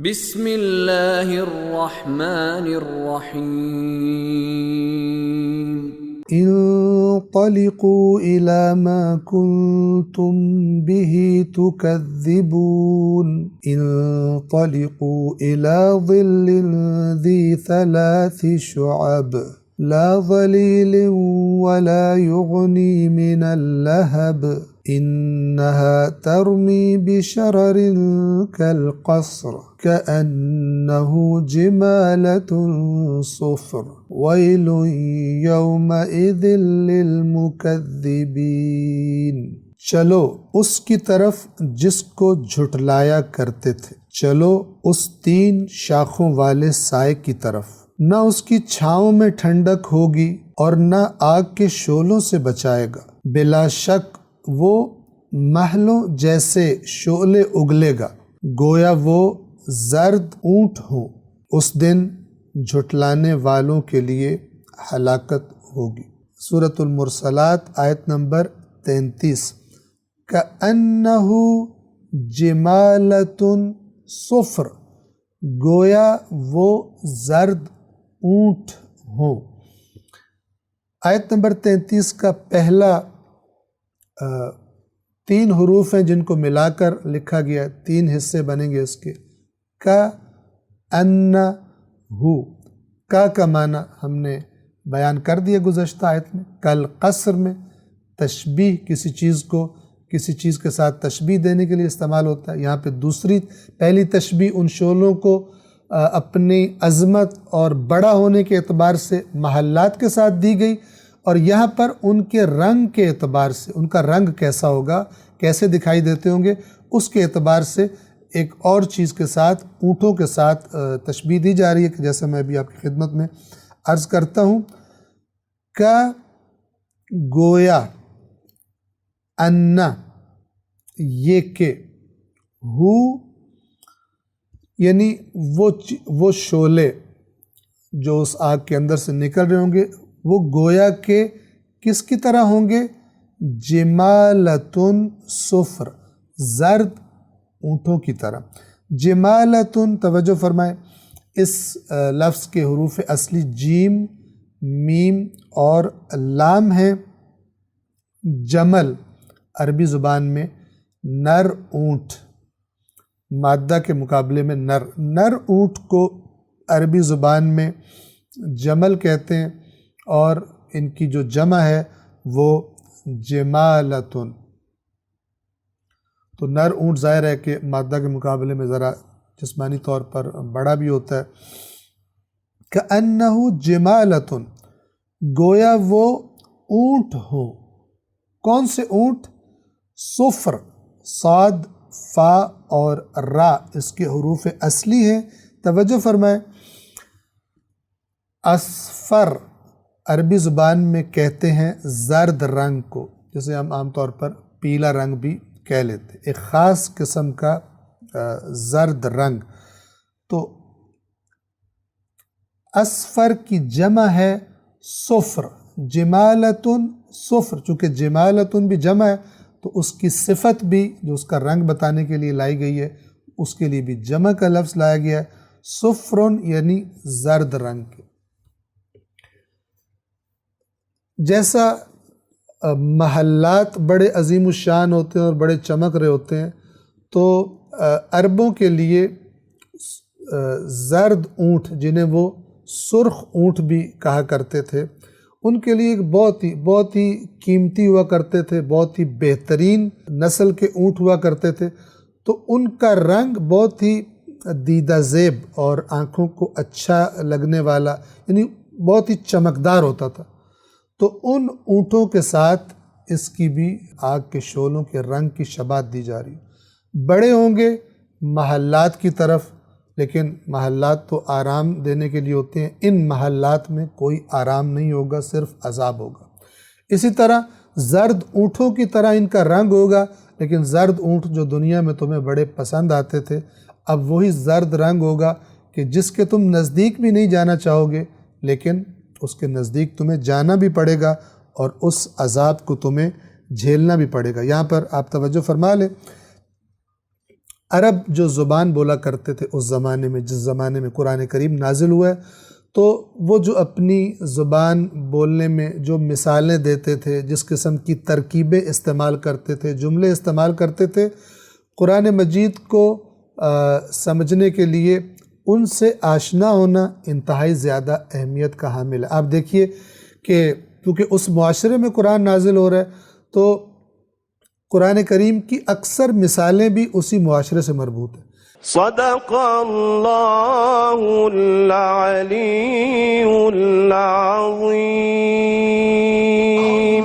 بسم اللہ الرحمن الرحیم انطلقوا إلى ما كنتم به تكذبون انطلقوا إلى ظل ذي 3 شعب لا ظليل ولا يغني من اللهب إنها ترمي بشرر كالقصر كأنه جمالة صفر ويل يومئذ للمكذبين چلو اس کی طرف جس کو جھٹلایا کرتے تھے، چلو اس 3 شاخوں والے سائے کی طرف، نہ اس کی چھاؤں میں ٹھنڈک ہوگی اور نہ آگ کے شعلوں سے بچائے گا، بلا شک وہ محلوں جیسے شعلے اگلے گا، گویا وہ زرد اونٹ ہوں۔ اس دن جھٹلانے والوں کے لیے ہلاکت ہوگی۔ سورۃ المرسلات آیت نمبر 33۔ کأنہ جمالۃ صفر، گویا وہ زرد اونٹ ہوں۔ آیت نمبر 33 کا پہلا 3 حروف ہیں جن کو ملا کر لکھا گیا، 3 حصے بنیں گے اس کے۔ کأنہ، کا معنی ہم نے بیان کر دیا گزشتہ آیت میں، کل قصر میں تشبیہ کسی چیز کے ساتھ تشبیہ دینے کے لیے استعمال ہوتا ہے۔ یہاں پہ پہلی تشبیہ ان شعلوں کو اپنی عظمت اور بڑا ہونے کے اعتبار سے محلات کے ساتھ دی گئی، اور یہاں پر ان کے رنگ کے اعتبار سے، ان کا رنگ کیسا ہوگا، کیسے دکھائی دیتے ہوں گے، اس کے اعتبار سے ایک اور چیز کے ساتھ، اونٹوں کے ساتھ تشبیہ دی جا رہی ہے، کہ جیسے میں ابھی آپ کی خدمت میں عرض کرتا ہوں۔ کا گویا، انا یہ کہ، ہو یعنی وہ شعلے جو اس آگ کے اندر سے نکل رہے ہوں گے، وہ گویا کہ کس کی طرح ہوں گے؟ جمالتن صفر، زرد اونٹوں کی طرح۔ جمالتن، توجہ فرمائیں، اس لفظ کے حروف اصلی جیم، میم اور لام ہیں۔ جمل عربی زبان میں نر اونٹ، مادہ کے مقابلے میں نر اونٹ کو عربی زبان میں جمل کہتے ہیں، اور ان کی جو جمع ہے وہ جمالتن۔ تو نر اونٹ ظاہر ہے کہ مادہ کے مقابلے میں ذرا جسمانی طور پر بڑا بھی ہوتا ہے۔ کأنہ جمالتن، گویا وہ اونٹ ہو۔ کون سے اونٹ؟ صفر، صاد، فا اور را اس کے حروف اصلی ہیں۔ توجہ فرمائیں، اصفر عربی زبان میں کہتے ہیں زرد رنگ کو، جسے ہم عام طور پر پیلا رنگ بھی کہہ لیتے ہیں، ایک خاص قسم کا زرد رنگ۔ تو اصفر کی جمع ہے صفر، جمالتن صفر، چونکہ جمالتن بھی جمع ہے تو اس کی صفت بھی جو اس کا رنگ بتانے کے لیے لائی گئی ہے، اس کے لیے بھی جمع کا لفظ لایا گیا ہے، صفرن یعنی زرد رنگ کے۔ جیسا محلات بڑے عظیم الشان ہوتے ہیں اور بڑے چمک رہے ہوتے ہیں، تو عربوں کے لیے زرد اونٹ، جنہیں وہ سرخ اونٹ بھی کہا کرتے تھے، ان کے لیے ایک بہت ہی قیمتی ہوا کرتے تھے، بہت ہی بہترین نسل کے اونٹ ہوا کرتے تھے۔ تو ان کا رنگ بہت ہی دیدہ زیب اور آنکھوں کو اچھا لگنے والا، یعنی بہت ہی چمکدار ہوتا تھا۔ تو ان اونٹوں کے ساتھ اس کی بھی آگ کے شعلوں کے رنگ کی شباہت دی جا رہی ہے۔ بڑے ہوں گے محلات کی طرف، لیکن محلات تو آرام دینے کے لیے ہوتے ہیں، ان محلات میں کوئی آرام نہیں ہوگا، صرف عذاب ہوگا۔ اسی طرح زرد اونٹوں کی طرح ان کا رنگ ہوگا، لیکن زرد اونٹ جو دنیا میں تمہیں بڑے پسند آتے تھے، اب وہی زرد رنگ ہوگا کہ جس کے تم نزدیک بھی نہیں جانا چاہو گے، لیکن اس کے نزدیک تمہیں جانا بھی پڑے گا اور اس عذاب کو تمہیں جھیلنا بھی پڑے گا۔ یہاں پر آپ توجہ فرما لیں، عرب جو زبان بولا کرتے تھے اس زمانے میں، جس زمانے میں قرآن کریم نازل ہوا ہے، تو وہ جو اپنی زبان بولنے میں جو مثالیں دیتے تھے، جس قسم کی ترکیبیں استعمال کرتے تھے، جملے استعمال کرتے تھے، قرآن مجید کو سمجھنے کے لیے ان سے آشنا ہونا انتہائی زیادہ اہمیت کا حامل ہے۔ آپ دیکھیے کہ کیونکہ اس معاشرے میں قرآن نازل ہو رہا ہے تو قرآن کریم کی اکثر مثالیں بھی اسی معاشرے سے مربوط ہیں۔ صدق اللہ العلی العظیم۔